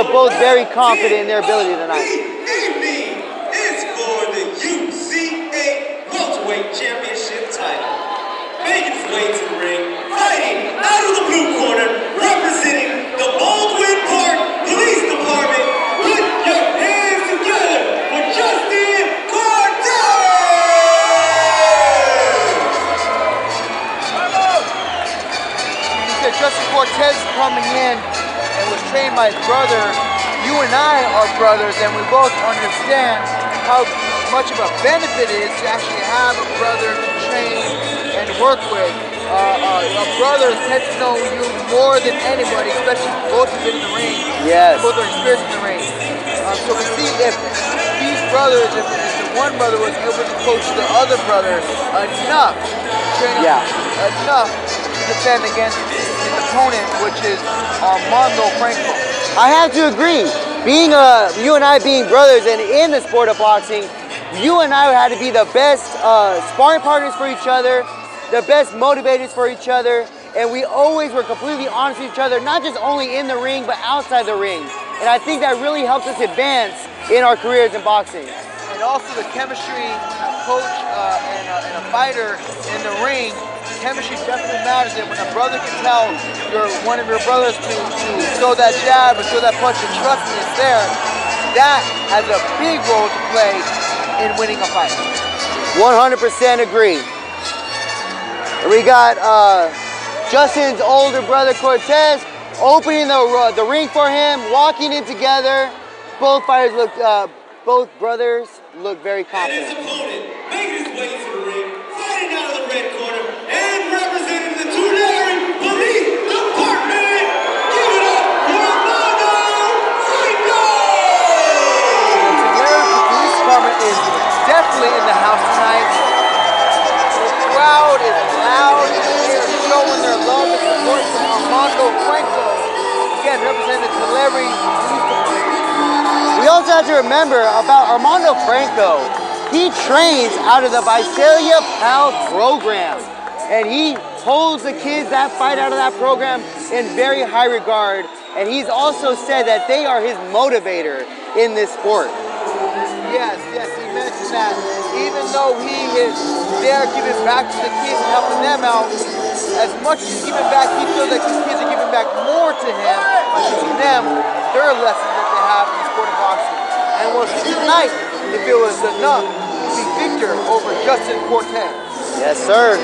are both very confident in their ability tonight. Evening is for the UCA Welterweight Championship title. Making his way to the ring, fighting out of the blue corner, representing the Baldwin Park Police Department. Put your hands together for Justin Cortez! You said Justin Cortez coming in and was trained by his brother. You and I are brothers, and we both understand how much of a benefit it is to actually have a brother to train and work with. A brother tends to know you more than anybody, especially if both have been in the ring. Yes. Both are experienced in the ring. So we see if these brothers, if the one brother was able to coach the other brother enough, train enough to defend against his opponent, which is Armando Franco. I have to agree. You and I being brothers and in the sport of boxing, you and I had to be the best sparring partners for each other, the best motivators for each other, and we always were completely honest with each other, not just only in the ring, but outside the ring. And I think that really helps us advance in our careers in boxing. And also the chemistry when a coach and a fighter in the ring, chemistry definitely matters. And when a brother can tell one of your brothers to throw that jab or throw that punch and trust me, it's there, that has a big role to play in winning a fight. 100% agree. We got Justin's older brother Cortez opening the ring for him, walking in together. Both brothers look very confident. And his opponent making his way to the ring, fighting out of the red corner, and representing the Tulare Police Department. Give it up for Armando Franco! The Tulare Police Department is definitely in the house tonight. The crowd is loud, they're showing their love and support for Armando Franco. Again, representing the Tulare Police Department. We also have to remember about Armando Franco. He trains out of the Visalia PAL program, and he holds the kids that fight out of that program in very high regard, and he's also said that they are his motivator in this sport. Yes, he mentioned that even though he is there giving back to the kids and helping them out, as much as he's giving back, he feels like these kids are giving back more to him by teaching them their lessons that they have in the sport of boxing. And we'll see tonight if it was enough to be victor over Justin Cortez. Yes, sir.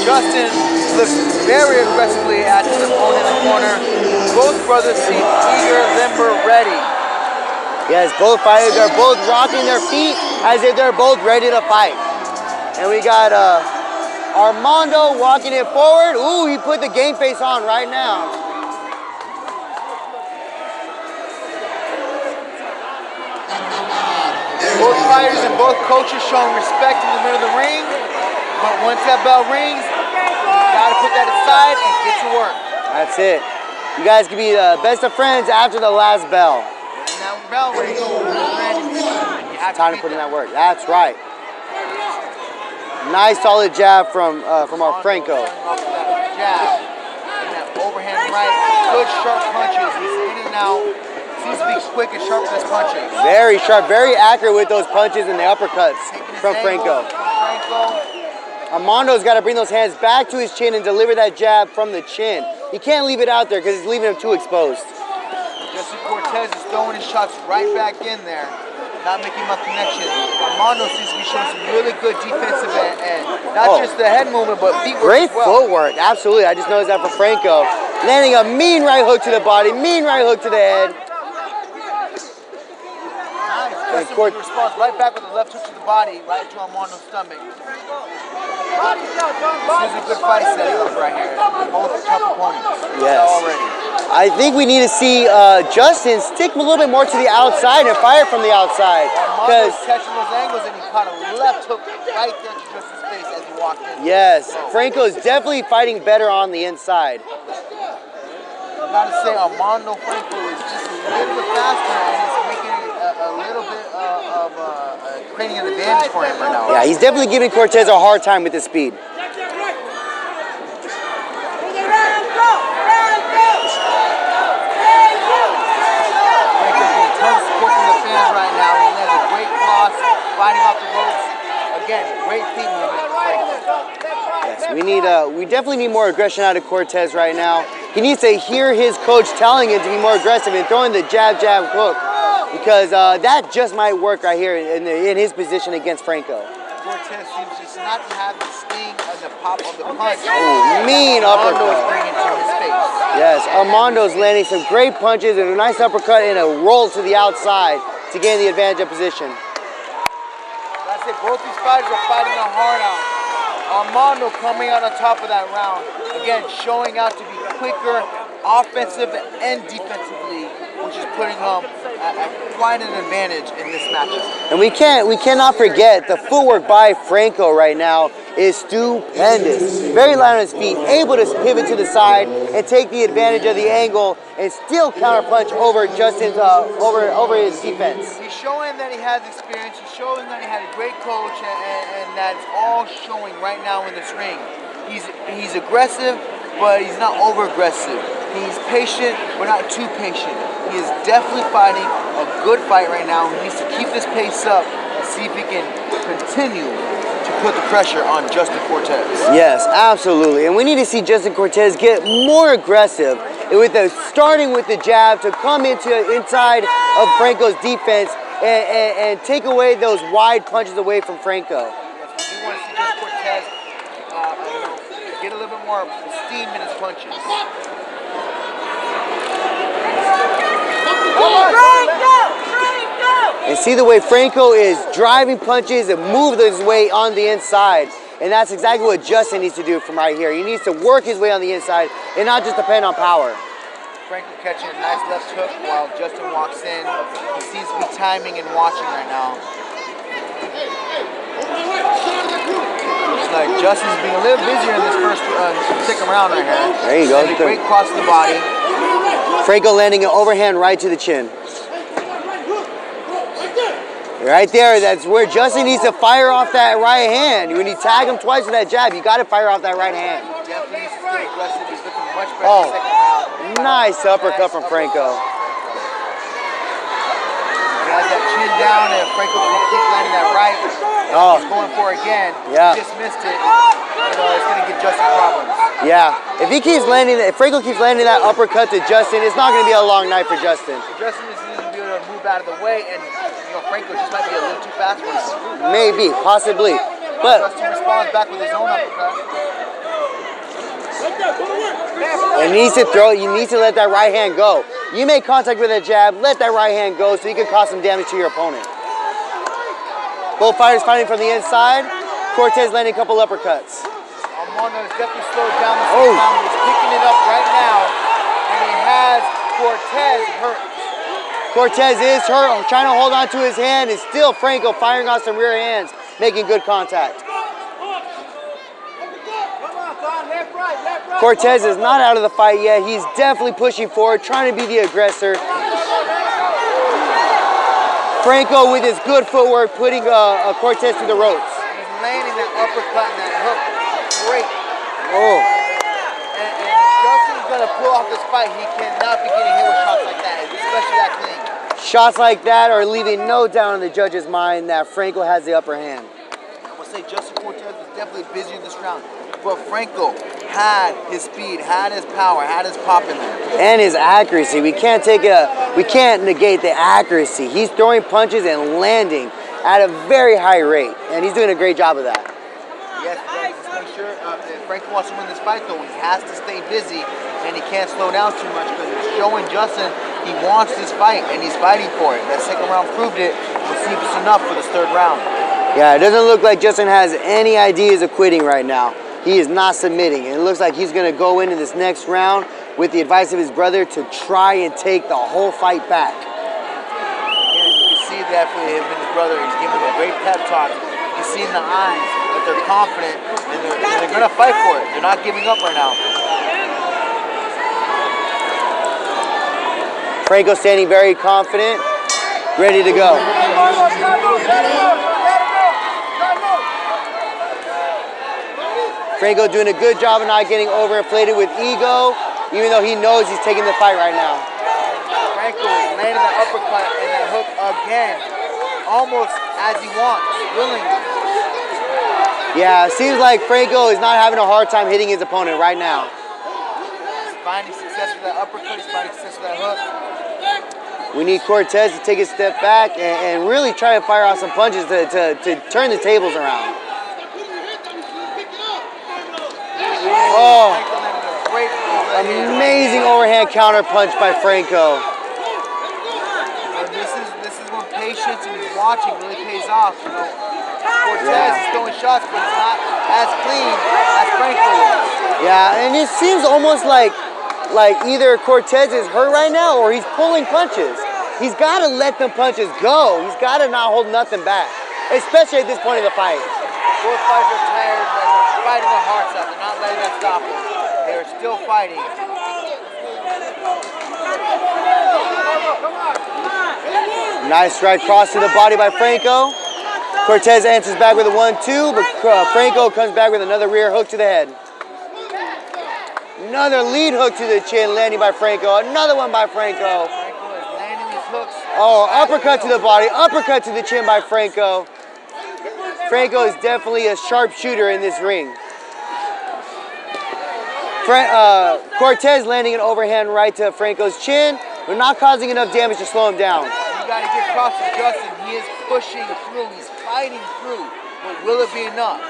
Justin looks very aggressively at his opponent in the corner. Both brothers seem eager, limber, ready. Yes, both fighters are both rocking their feet as if they're both ready to fight. And we got Armando walking it forward. Ooh, he put the game face on right now. Both fighters and both coaches showing respect in the middle of the ring. But once that bell rings, you gotta put that aside and get to work. That's it. You guys can be the best of friends after the last bell. When that bell rings, you have Time to put in that work. That's right. Nice solid jab from our Franco. Off of that jab and that overhand right. Good sharp punches. He's in and out. Seems to be quick and sharp with his punches. Very sharp, very accurate with those punches and the uppercuts from Franco. Armando's got to bring those hands back to his chin and deliver that jab from the chin. He can't leave it out there because he's leaving him too exposed. Justin Cortez is throwing his shots right back in there, not making much connection. Armando seems to be showing some really good defensive and not just the head movement, but feet work Great as well. footwork, absolutely. I just noticed that for Franco. Landing a mean right hook to the body, mean right hook to the head. Nice. Justin responds right back with a left hook to the body, right to Armando's stomach. This is a good fight setting up right here. Both tough opponents. Yes. Already. I think we need to see Justin stick a little bit more to the outside and fire from the outside. Armando's catching those angles and he caught a left hook right there to Justin's face as he walked in. Yes, Franco is definitely fighting better on the inside. I gotta say, Armando Franco is just a little bit faster and it's making it a little bit of creating an advantage for him right now. Yeah, he's definitely giving Cortez a hard time with his speed. We definitely need more aggression out of Cortez right now. He needs to hear his coach telling him to be more aggressive and throwing the jab, jab, hook, because that just might work right here in his position against Franco. Cortez seems just not to have the sting and the pop of the punch. Oh, mean uppercut. Armando is bringing to his face. Yes, Armando's landing some great punches and a nice uppercut and a roll to the outside to gain the advantage of position. Like I said, both these fighters are fighting their heart out. Armando coming out on top of that round. Again, showing out to be quicker, offensive and defensively, which is putting him at quite an advantage in this matchup. And we cannot forget the footwork by Franco right now is stupendous. Very light on his feet, able to pivot to the side and take the advantage of the angle and still counterpunch over Justin's over his defense. He's showing that he has experience. He's showing that he had a great coach, and that's all showing right now in this ring. He's aggressive, but he's not over aggressive. He's patient, but not too patient. He is definitely fighting a good fight right now. He needs to keep this pace up and see if he can continue to put the pressure on Justin Cortez. Yes, absolutely. And we need to see Justin Cortez get more aggressive starting with the jab to come inside of Franco's defense and take away those wide punches away from Franco. Yes, we do want to see Justin Cortez get a little bit more steam in his punches. And see the way Franco is driving punches and move his way on the inside. And that's exactly what Justin needs to do from right here. He needs to work his way on the inside and not just depend on power. Franco catching a nice left hook while Justin walks in. He seems to be timing and watching right now. Looks like Justin's being a little busier in this second round right here. There you go. A great cross to the body. Franco landing an overhand right to the chin. Right there, that's where Justin needs to fire off that right hand. When you tag him twice with that jab, you got to fire off that right hand. Definitely needs to stay aggressive. He's looking much better in the second round. Nice uppercut from Franco. He has that chin down, and Franco can keep landing that right. He's going for it again. Yeah. He just missed it. It's going to give Justin problems. Yeah. If Franco keeps landing that uppercut to Justin, it's not going to be a long night for Justin. Justin is going to be able to move out of the way, and Franco just might be a little too fast for him. Maybe, possibly. But Justin responds back with his own uppercut. you need to let that right hand go. You make contact with that jab, let that right hand go so you can cause some damage to your opponent. Both fighters fighting from the inside. Cortez landing a couple uppercuts. Armando has definitely slowed down the second round. He's picking it up right now, and he has Cortez hurt. Cortez is hurt, trying to hold on to his hand, and still Franco firing off some rear hands, making good contact. Cortez is not out of the fight yet. He's definitely pushing forward, trying to be the aggressor. Franco with his good footwork putting Cortez to the ropes. He's landing that uppercut and that hook. Great. Oh. And Justin's going to pull off this fight. He cannot be getting hit with shots like that, especially that clean. Shots like that are leaving no doubt in the judge's mind that Franco has the upper hand. I would say Justin Cortez was definitely busy in this round, but Franco had his speed, had his power, had his pop in there. And his accuracy. We can't negate the accuracy. He's throwing punches and landing at a very high rate, and he's doing a great job of that. Yes, just make sure if Franco wants to win this fight, though, he has to stay busy, and he can't slow down too much because it's showing Justin he wants this fight, and he's fighting for it. That second round proved it. We'll see if it's enough for this third round. Yeah, it doesn't look like Justin has any ideas of quitting right now. He is not submitting, and it looks like he's going to go into this next round with the advice of his brother to try and take the whole fight back. Again, you can see that for him and his brother. He's giving him a great pep talk. You can see in the eyes that they're confident, and they're going to fight for it. They're not giving up right now. Franco standing very confident, ready to go. Franco doing a good job of not getting overinflated with ego, even though he knows he's taking the fight right now. Franco is landing that uppercut and that hook again, almost as he wants, willingly. Yeah, it seems like Franco is not having a hard time hitting his opponent right now. He's finding success with that uppercut, he's finding success with that hook. We need Cortez to take a step back and really try to fire out some punches to turn the tables around. Oh, Great overhand. amazing overhand counter punch by Franco. And this is when patience and watching really pays off. You know, Cortez is throwing shots, but it's not as clean as Franco is. Yeah, and it seems almost like either Cortez is hurt right now or he's pulling punches. He's got to let them punches go. He's got to not hold nothing back, especially at this point of the fight. Both fighters are tired, but they're fighting their hearts out. They're not letting that stop them. They are still fighting. Nice right cross to the body by Franco. Cortez answers back with a 1-2, but Franco comes back with another rear hook to the head. Another lead hook to the chin, landing by Franco. Another one by Franco. Franco is landing these hooks. Oh, uppercut to the body, uppercut to the chin by Franco. Franco is definitely a sharp shooter in this ring. Cortez landing an overhand right to Franco's chin, but not causing enough damage to slow him down. You got to get across to Justin. He is pushing through. He's fighting through. But will it be enough?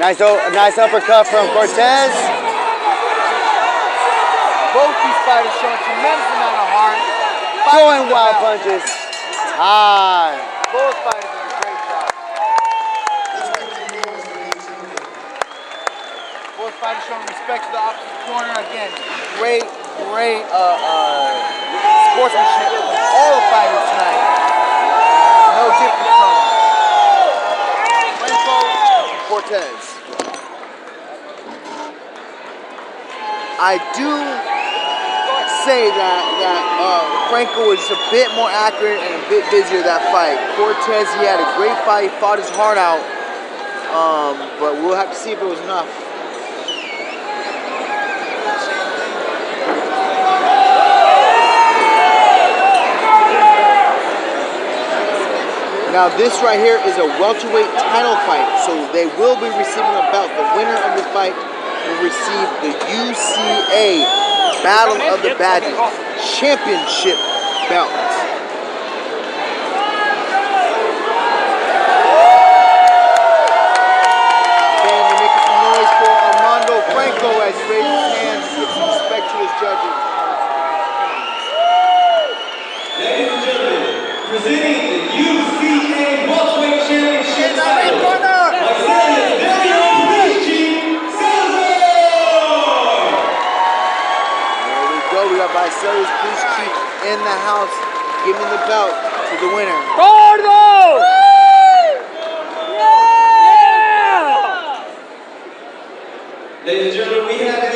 Nice uppercut from Cortez. Both these fighters showing tremendous amount of heart. Throwing wild punches. Time. Both fighters doing a great job. Both fighters showing respect to the opposite corner. Again, great sportsmanship with all the fighters tonight. No different from Franco and Cortez. I do say that Franco was a bit more accurate and a bit busier that fight. Cortez, he had a great fight, he fought his heart out, but we'll have to see if it was enough. Now this right here is a welterweight title fight, so they will be receiving a belt. The winner of this fight will receive the UCA Battle of the Badges Championship belt. And they're making some noise for Armando Franco as he raises his hands to give some respect to his judges. Ladies and gentlemen, presenting the UCA Welterweight Championship title, Visalia Police Chief, We got Visalia's police chief in the house giving the belt to the winner. Gordo! Ladies and gentlemen, we have